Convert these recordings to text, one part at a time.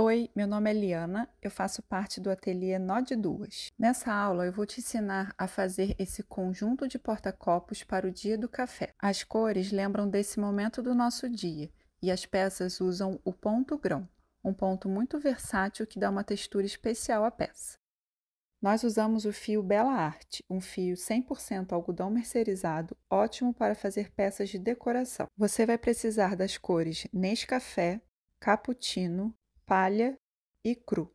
Oi, meu nome é Liana, eu faço parte do ateliê Nó de Duas. Nessa aula eu vou te ensinar a fazer esse conjunto de porta-copos para o dia do café. As cores lembram desse momento do nosso dia e as peças usam o ponto grão, um ponto muito versátil que dá uma textura especial à peça. Nós usamos o fio Bela Arte, um fio 100% algodão mercerizado, ótimo para fazer peças de decoração. Você vai precisar das cores Nescafé, Cappuccino, Palha e Cru.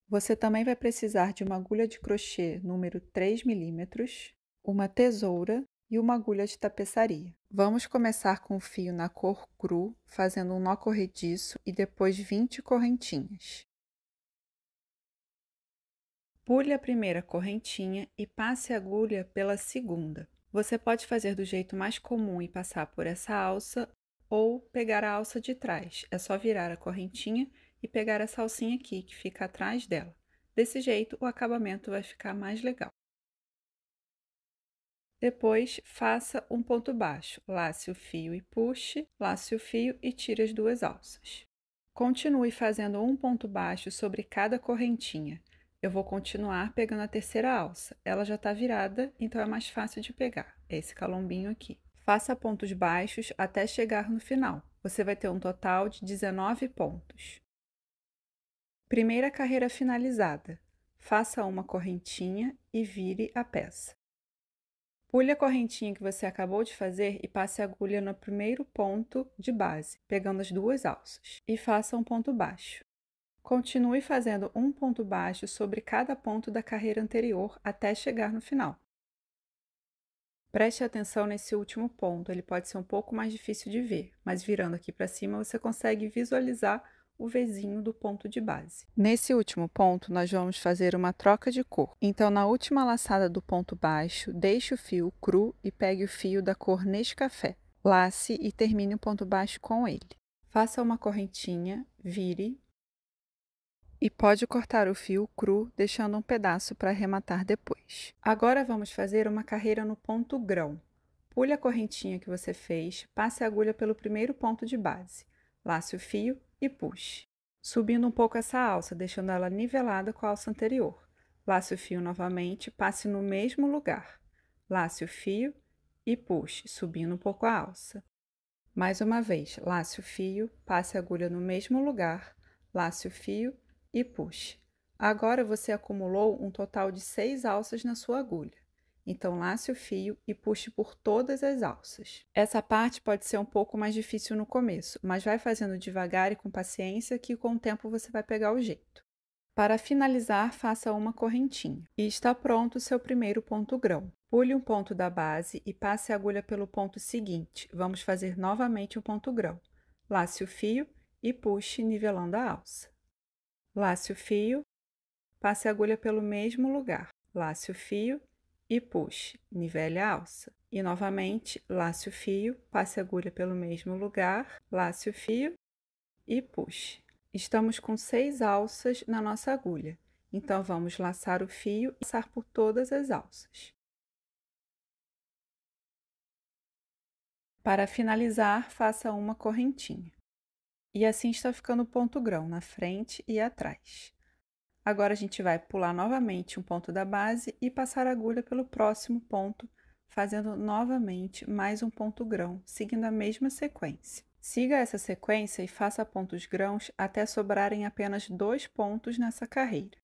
Você também vai precisar de uma agulha de crochê número 3 milímetros, uma tesoura e uma agulha de tapeçaria. Vamos começar com o fio na cor cru, fazendo um nó corrediço e depois 20 correntinhas. Pule a primeira correntinha e passe a agulha pela segunda. Você pode fazer do jeito mais comum e passar por essa alça ou pegar a alça de trás. É só virar a correntinha e pegar essa alcinha aqui que fica atrás dela. Desse jeito o acabamento vai ficar mais legal. Depois, faça um ponto baixo. Lace o fio e puxe, lace o fio e tire as duas alças. Continue fazendo um ponto baixo sobre cada correntinha. Eu vou continuar pegando a terceira alça. Ela já está virada, então é mais fácil de pegar. É esse calombinho aqui. Faça pontos baixos até chegar no final. Você vai ter um total de 19 pontos. Primeira carreira finalizada. Faça uma correntinha e vire a peça. Pule a correntinha que você acabou de fazer e passe a agulha no primeiro ponto de base, pegando as duas alças, e faça um ponto baixo. Continue fazendo um ponto baixo sobre cada ponto da carreira anterior até chegar no final. Preste atenção nesse último ponto, ele pode ser um pouco mais difícil de ver, mas virando aqui para cima você consegue visualizar o Vzinho do ponto de base. Nesse último ponto, nós vamos fazer uma troca de cor. Então, na última laçada do ponto baixo, deixe o fio cru e pegue o fio da cor Nescafé. Lace e termine o ponto baixo com ele. Faça uma correntinha, vire e pode cortar o fio cru, deixando um pedaço para arrematar depois. Agora vamos fazer uma carreira no ponto grão. Pule a correntinha que você fez, passe a agulha pelo primeiro ponto de base, lace o fio e puxe, subindo um pouco essa alça, deixando ela nivelada com a alça anterior. Lace o fio novamente, passe no mesmo lugar, lace o fio e puxe, subindo um pouco a alça. Mais uma vez, lace o fio, passe a agulha no mesmo lugar, lace o fio e puxe. Agora você acumulou um total de 6 alças na sua agulha. Então, lace o fio e puxe por todas as alças. Essa parte pode ser um pouco mais difícil no começo, mas vai fazendo devagar e com paciência que com o tempo você vai pegar o jeito. Para finalizar, faça uma correntinha. E está pronto o seu primeiro ponto grão. Pule um ponto da base e passe a agulha pelo ponto seguinte. Vamos fazer novamente um ponto grão. Lace o fio e puxe, nivelando a alça. Lace o fio, passe a agulha pelo mesmo lugar. Lace o fio e puxe, nivele a alça. E novamente, lace o fio, passe a agulha pelo mesmo lugar, lace o fio e puxe. Estamos com 6 alças na nossa agulha, então vamos laçar o fio e passar por todas as alças. Para finalizar, faça uma correntinha. E assim está ficando o ponto grão na frente e atrás. Agora a gente vai pular novamente um ponto da base e passar a agulha pelo próximo ponto, fazendo novamente mais um ponto grão, seguindo a mesma sequência. Siga essa sequência e faça pontos grãos até sobrarem apenas 2 pontos nessa carreira.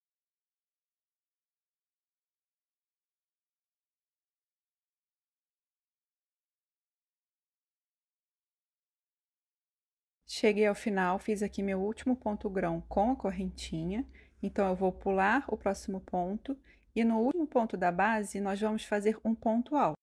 Cheguei ao final, fiz aqui meu último ponto grão com a correntinha, então eu vou pular o próximo ponto e no último ponto da base nós vamos fazer um ponto alto.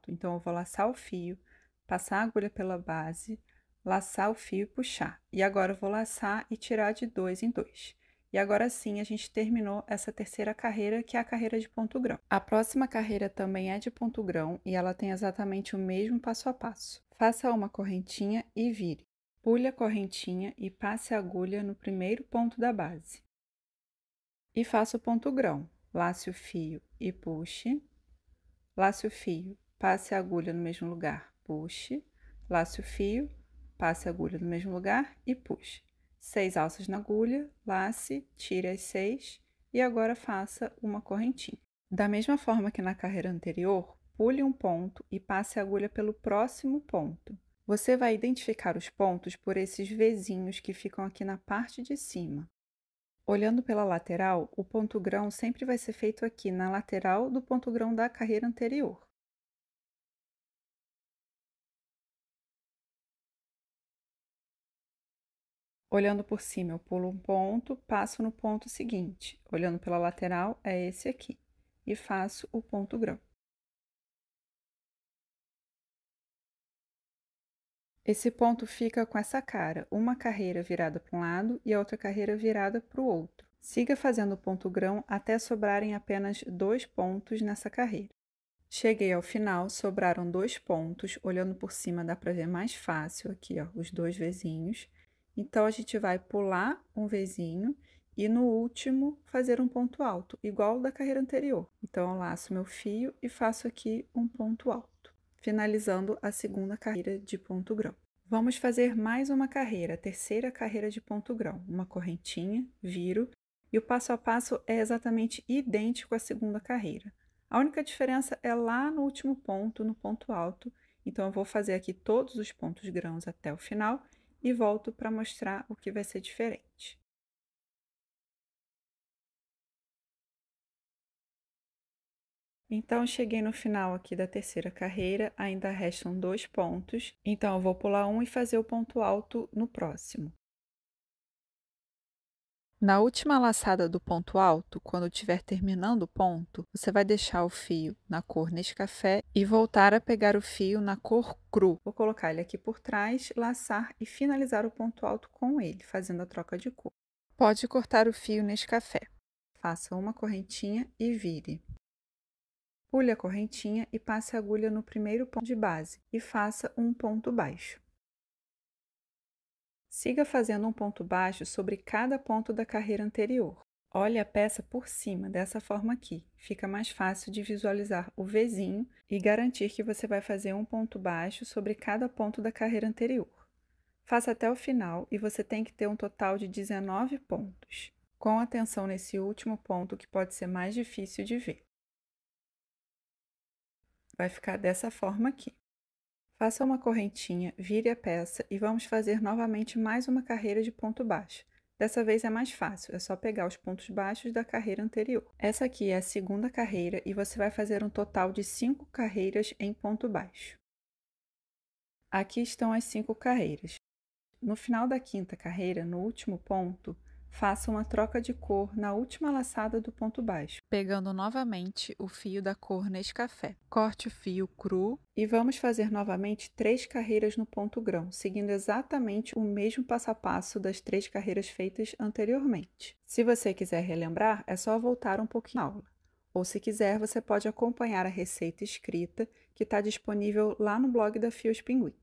Então eu vou laçar o fio, passar a agulha pela base, laçar o fio e puxar. E agora eu vou laçar e tirar de 2 em 2. E agora sim a gente terminou essa terceira carreira, que é a carreira de ponto grão. A próxima carreira também é de ponto grão e ela tem exatamente o mesmo passo a passo. Faça uma correntinha e vire. Pule a correntinha e passe a agulha no primeiro ponto da base. E faça o ponto grão. Lace o fio e puxe. Lace o fio, passe a agulha no mesmo lugar, puxe. Lace o fio, passe a agulha no mesmo lugar e puxe. 6 alças na agulha, lace, tire as 6 e agora faça uma correntinha. Da mesma forma que na carreira anterior, pule um ponto e passe a agulha pelo próximo ponto. Você vai identificar os pontos por esses vezinhos que ficam aqui na parte de cima. Olhando pela lateral, o ponto grão sempre vai ser feito aqui na lateral do ponto grão da carreira anterior. Olhando por cima, eu pulo um ponto, passo no ponto seguinte. Olhando pela lateral, é esse aqui. E faço o ponto grão. Esse ponto fica com essa cara, uma carreira virada para um lado e a outra carreira virada para o outro. Siga fazendo o ponto grão até sobrarem apenas 2 pontos nessa carreira. Cheguei ao final, sobraram 2 pontos, olhando por cima dá para ver mais fácil aqui, ó, os 2 vezinhos. Então, a gente vai pular um vezinho e no último fazer um ponto alto, igual ao da carreira anterior. Então, eu laço meu fio e faço aqui um ponto alto, finalizando a segunda carreira de ponto grão. Vamos fazer mais uma carreira, a terceira carreira de ponto grão, uma correntinha, viro, e o passo a passo é exatamente idêntico à segunda carreira. A única diferença é lá no último ponto, no ponto alto, então eu vou fazer aqui todos os pontos grãos até o final e volto para mostrar o que vai ser diferente. Então, cheguei no final aqui da terceira carreira, ainda restam 2 pontos, então eu vou pular um e fazer o ponto alto no próximo. Na última laçada do ponto alto, quando estiver terminando o ponto, você vai deixar o fio na cor Nescafé e voltar a pegar o fio na cor cru. Vou colocar ele aqui por trás, laçar e finalizar o ponto alto com ele, fazendo a troca de cor. Pode cortar o fio Nescafé. Faça uma correntinha e vire. Pule a correntinha e passe a agulha no primeiro ponto de base e faça um ponto baixo. Siga fazendo um ponto baixo sobre cada ponto da carreira anterior. Olhe a peça por cima, dessa forma aqui. Fica mais fácil de visualizar o Vzinho e garantir que você vai fazer um ponto baixo sobre cada ponto da carreira anterior. Faça até o final e você tem que ter um total de 19 pontos. Com atenção nesse último ponto que pode ser mais difícil de ver. Vai ficar dessa forma aqui. Faça uma correntinha, vire a peça e vamos fazer novamente mais uma carreira de ponto baixo. Dessa vez é mais fácil, é só pegar os pontos baixos da carreira anterior. Essa aqui é a segunda carreira e você vai fazer um total de 5 carreiras em ponto baixo. Aqui estão as 5 carreiras. No final da quinta carreira, no último ponto, faça uma troca de cor na última laçada do ponto baixo, pegando novamente o fio da cor Nescafé. Corte o fio cru e vamos fazer novamente 3 carreiras no ponto grão, seguindo exatamente o mesmo passo a passo das 3 carreiras feitas anteriormente. Se você quiser relembrar, é só voltar um pouquinho à aula. Ou se quiser, você pode acompanhar a receita escrita, que está disponível lá no blog da Fios Pinguim.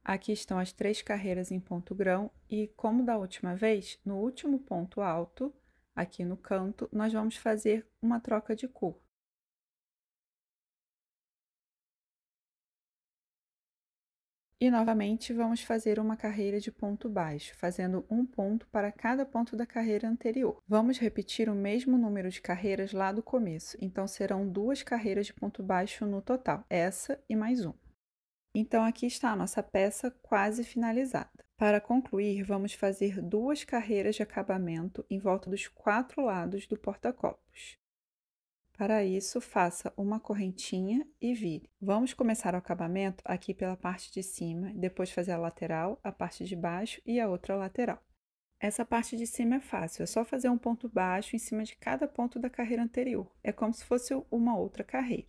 Aqui estão as 3 carreiras em ponto grão e, como da última vez, no último ponto alto, aqui no canto, nós vamos fazer uma troca de cor. E, novamente, vamos fazer uma carreira de ponto baixo, fazendo um ponto para cada ponto da carreira anterior. Vamos repetir o mesmo número de carreiras lá do começo, então serão 2 carreiras de ponto baixo no total, essa e mais uma. Então, aqui está a nossa peça quase finalizada. Para concluir, vamos fazer 2 carreiras de acabamento em volta dos 4 lados do porta-copos. Para isso, faça uma correntinha e vire. Vamos começar o acabamento aqui pela parte de cima, depois fazer a lateral, a parte de baixo e a outra lateral. Essa parte de cima é fácil, é só fazer um ponto baixo em cima de cada ponto da carreira anterior. É como se fosse uma outra carreira.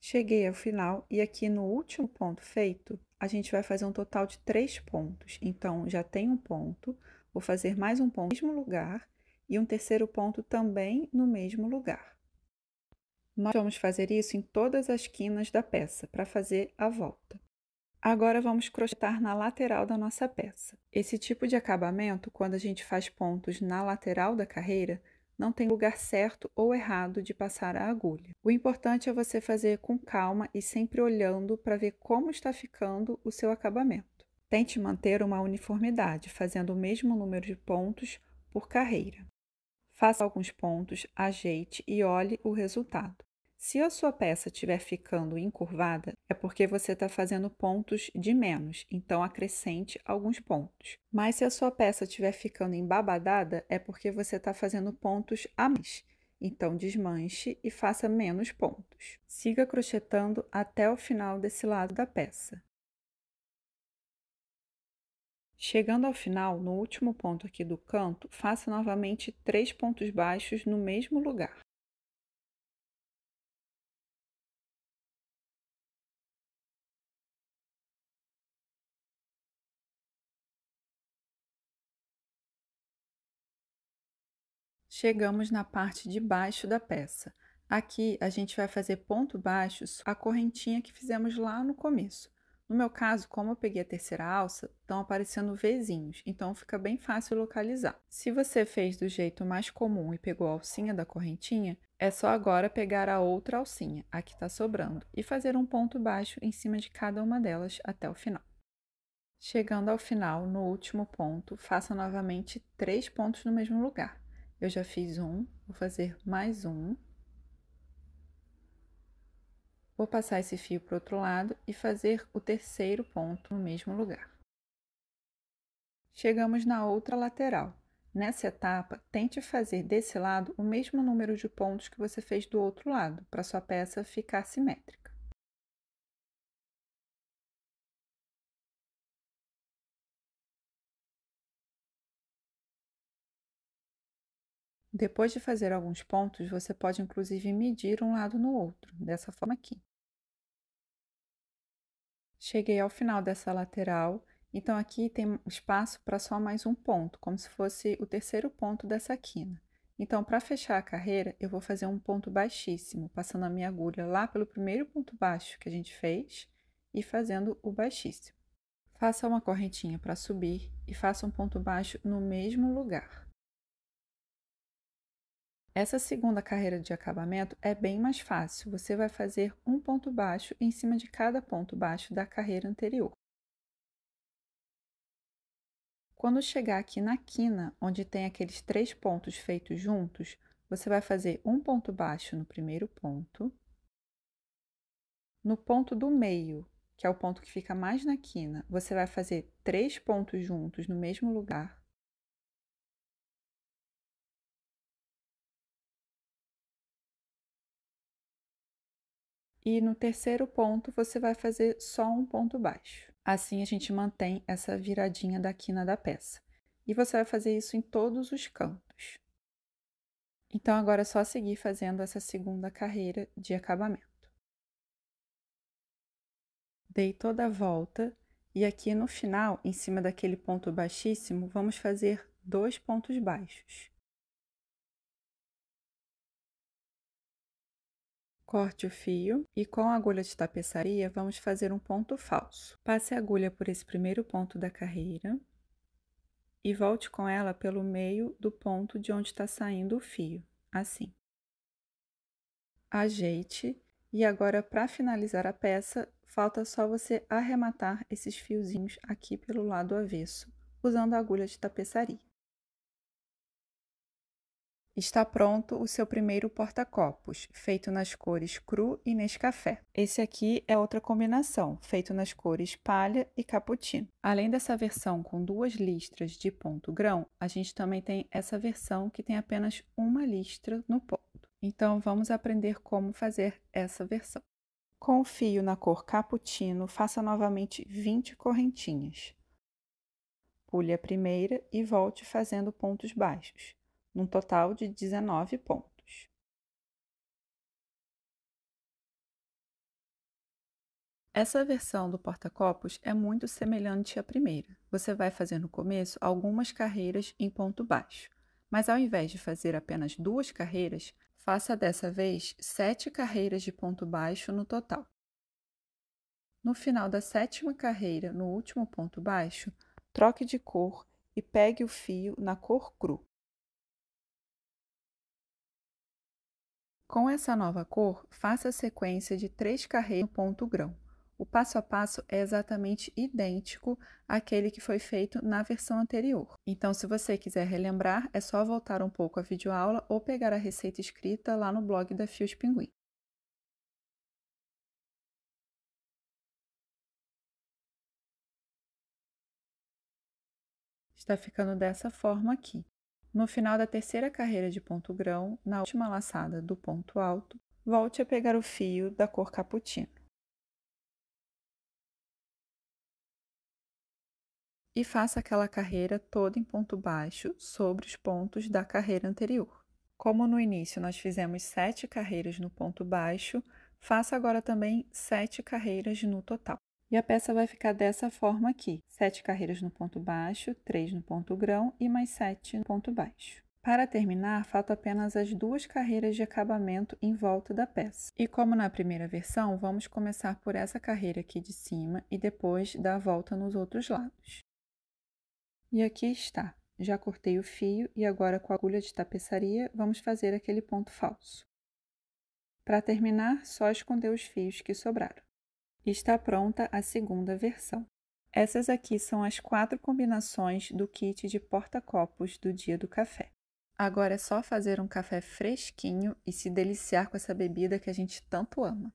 Cheguei ao final e aqui no último ponto feito, a gente vai fazer um total de 3 pontos. Então, já tem um ponto, vou fazer mais um ponto no mesmo lugar e um terceiro ponto também no mesmo lugar. Nós vamos fazer isso em todas as quinas da peça, para fazer a volta. Agora, vamos crochetar na lateral da nossa peça. Esse tipo de acabamento, quando a gente faz pontos na lateral da carreira, não tem lugar certo ou errado de passar a agulha. O importante é você fazer com calma e sempre olhando para ver como está ficando o seu acabamento. Tente manter uma uniformidade, fazendo o mesmo número de pontos por carreira. Faça alguns pontos, ajeite e olhe o resultado. Se a sua peça estiver ficando encurvada, é porque você está fazendo pontos de menos, então acrescente alguns pontos. Mas se a sua peça estiver ficando embabadada, é porque você está fazendo pontos a mais. Então desmanche e faça menos pontos. Siga crochetando até o final desse lado da peça. Chegando ao final, no último ponto aqui do canto, faça novamente 3 pontos baixos no mesmo lugar. Chegamos na parte de baixo da peça. Aqui a gente vai fazer ponto baixo a correntinha que fizemos lá no começo. No meu caso, como eu peguei a terceira alça, estão aparecendo Vzinhos, então fica bem fácil localizar. Se você fez do jeito mais comum e pegou a alcinha da correntinha, é só agora pegar a outra alcinha, a que está sobrando, e fazer um ponto baixo em cima de cada uma delas até o final. Chegando ao final, no último ponto, faça novamente 3 pontos no mesmo lugar. Eu já fiz um, vou fazer mais um. Vou passar esse fio para o outro lado e fazer o terceiro ponto no mesmo lugar. Chegamos na outra lateral. Nessa etapa, tente fazer desse lado o mesmo número de pontos que você fez do outro lado, para sua peça ficar simétrica. Depois de fazer alguns pontos, você pode inclusive medir um lado no outro, dessa forma aqui. Cheguei ao final dessa lateral, então aqui tem espaço para só mais um ponto, como se fosse o terceiro ponto dessa quina. Então, para fechar a carreira, eu vou fazer um ponto baixíssimo, passando a minha agulha lá pelo primeiro ponto baixo que a gente fez e fazendo o baixíssimo. Faça uma correntinha para subir e faça um ponto baixo no mesmo lugar. Essa segunda carreira de acabamento é bem mais fácil. Você vai fazer um ponto baixo em cima de cada ponto baixo da carreira anterior. Quando chegar aqui na quina, onde tem aqueles 3 pontos feitos juntos, você vai fazer um ponto baixo no primeiro ponto. No ponto do meio, que é o ponto que fica mais na quina, você vai fazer 3 pontos juntos no mesmo lugar. E no terceiro ponto, você vai fazer só um ponto baixo. Assim, a gente mantém essa viradinha da quina da peça. E você vai fazer isso em todos os cantos. Então, agora é só seguir fazendo essa segunda carreira de acabamento. Dei toda a volta e aqui no final, em cima daquele ponto baixíssimo, vamos fazer 2 pontos baixos. Corte o fio e com a agulha de tapeçaria vamos fazer um ponto falso. Passe a agulha por esse primeiro ponto da carreira e volte com ela pelo meio do ponto de onde está saindo o fio, assim. Ajeite e agora, para finalizar a peça, falta só você arrematar esses fiozinhos aqui pelo lado avesso, usando a agulha de tapeçaria. Está pronto o seu primeiro porta-copos, feito nas cores cru e Nescafé. Esse aqui é outra combinação, feito nas cores palha e cappuccino. Além dessa versão com 2 listras de ponto grão, a gente também tem essa versão que tem apenas uma listra no ponto. Então, vamos aprender como fazer essa versão. Com o fio na cor cappuccino, faça novamente 20 correntinhas. Pule a primeira e volte fazendo pontos baixos, num total de 19 pontos. Essa versão do porta-copos é muito semelhante à primeira. Você vai fazer no começo algumas carreiras em ponto baixo, mas ao invés de fazer apenas 2 carreiras, faça dessa vez 7 carreiras de ponto baixo no total. No final da 7ª carreira, no último ponto baixo, troque de cor e pegue o fio na cor cru. Com essa nova cor, faça a sequência de 3 carreiras no ponto grão. O passo a passo é exatamente idêntico àquele que foi feito na versão anterior. Então, se você quiser relembrar, é só voltar um pouco à videoaula ou pegar a receita escrita lá no blog da Fios Pinguim. Está ficando dessa forma aqui. No final da terceira carreira de ponto grão, na última laçada do ponto alto, volte a pegar o fio da cor cappuccino. E faça aquela carreira toda em ponto baixo sobre os pontos da carreira anterior. Como no início nós fizemos 7 carreiras no ponto baixo, faça agora também 7 carreiras no total. E a peça vai ficar dessa forma aqui: 7 carreiras no ponto baixo, 3 no ponto grão e mais 7 no ponto baixo. Para terminar, faltam apenas as 2 carreiras de acabamento em volta da peça. E como na primeira versão, vamos começar por essa carreira aqui de cima e depois dar a volta nos outros lados. E aqui está. Já cortei o fio e agora com a agulha de tapeçaria vamos fazer aquele ponto falso. Para terminar, só esconder os fios que sobraram. Está pronta a segunda versão. Essas aqui são as 4 combinações do kit de porta-copos do dia do café. Agora é só fazer um café fresquinho e se deliciar com essa bebida que a gente tanto ama.